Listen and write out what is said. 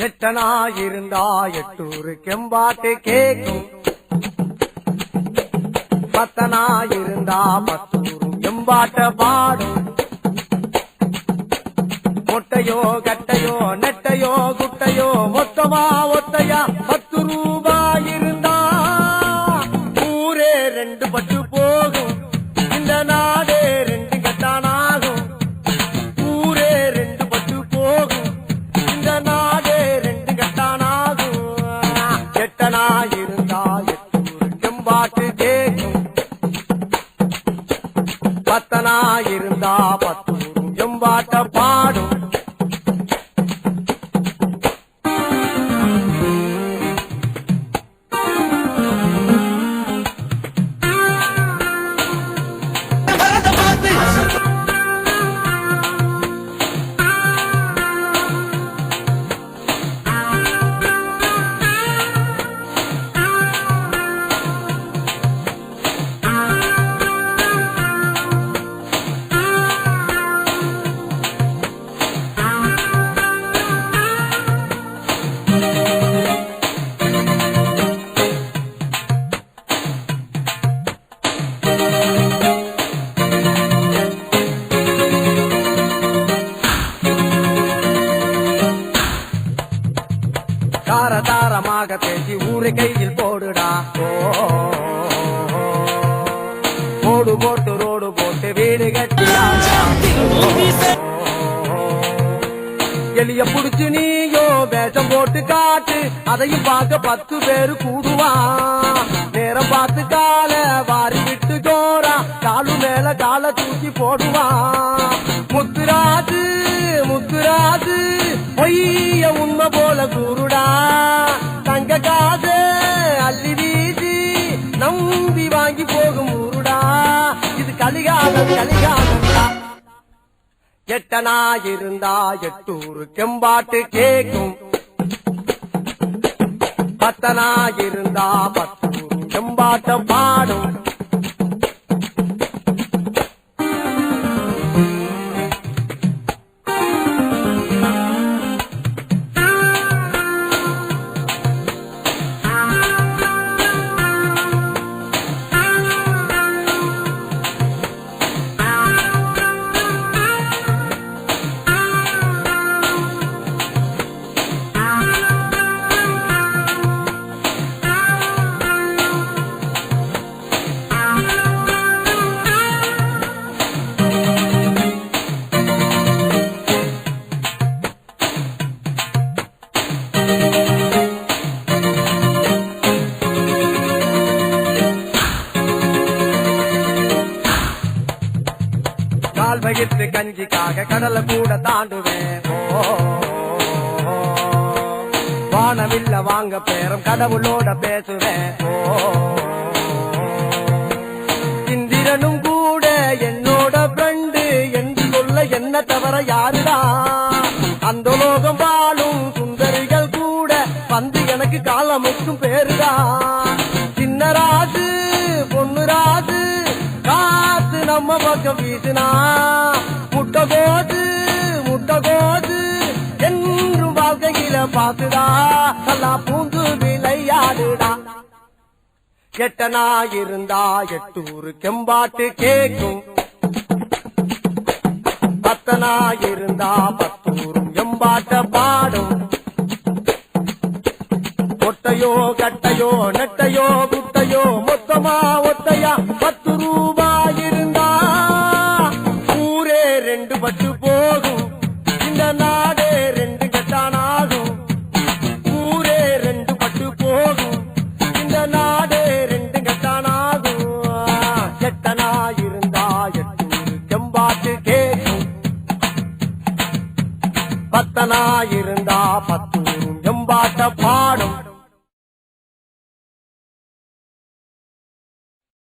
எட்டனாயிருந்தா எட்டூரு கெம்பாட்டு கேக்கும், பத்தனாயிருந்தா பத்தூரும் எம்பாட்ட பாடும். மொட்டையோ கட்டையோ நெட்டையோ குட்டையோ மொத்தமா ஒத்தையா 10 ரூபாய் இருந்தா ஊரே 2 பட்டு போகும். இந்த நாடே 2 கட்டானாகும். ஊரே 2 பட்டு போகும். இந்த நாடே 2 கட்டானாகும். எட்டனாயிருந்தா எட்டூரு கெம்பாட்டு கேக்கும், பத்தனாயிருந்தா பத்தூரும் எம்பாட்ட பாடும். தாரதாரமாக பேசி ஊரை கையில் போடுடா. ஓடு போட்டு ரோடு போட்டு வீடு கட்டியா. எலிய புடிச்சு நீயோ வேஷம் போட்டு காட்டு, அதையும் பார்க்க 10 பேரு கூடுவான். நேரம் பார்த்து கால வாரி விட்டு ஜோரா காலு மேல கால தூக்கி போடுவான். முத்துராஜு முத்துராஜு பொய்ய உண்மை போல கூறுடா. தங்க காசு அள்ளி வீசி நம்பி வாங்கி போகும் ஊருடா. இது கலிகாலம் கலிகாலம்டா. எட்டனாயிருந்தா எட்டூரு கெம்பாட்டு கேக்கும், பத்தனாயிருந்தா பத்தூரு கெம்பாட்ட பாடும். கால் வயிற்று கஞ்சிக்காக கடலை கூட தாண்டுவேன். வானவில்ல வாங்க பேரம் கடவுளோட பேசுவேன். இந்திரனும் கூட என்னோட ஃப்ரெண்டு என்று சொல்ல என்ன தவிர யாருடா. அந்த லோகம் வாழும் சுந்தரிகள் கூட வந்து எனக்கு காலமுக்கும் பேருடா. சின்னராஜு பொண்ணுராஜு காத்து நம்ம பக்கம் வீசுனா முட்டை கோது என்றும் வாழ்க்கையில பாத்துடா. நல்லா பூந்து விளையாடுடா. எட்டனாயிருந்தா எட்டூரு கெம்பாட்டு கேக்கும், பத்தனாயிருந்தா பத்தூரும் எம்பாட்ட பாடும். ஒட்டையோ கட்டையோ நெட்டையோ குட்டையோ மொத்தமா ஒத்தையா 10 ரூபாய் இருந்தா ஊரே 2 பட்டு போகும். இந்த நாடே 2 கட்டானாகும். ஊரே 2 பட்டு போகும். இந்த நாடே 2 கட்டானாகும். எட்டனாயிருந்தா எட்டூரு கெம்பாட்டு கேக்கும், பத்தனாயிருந்தா 10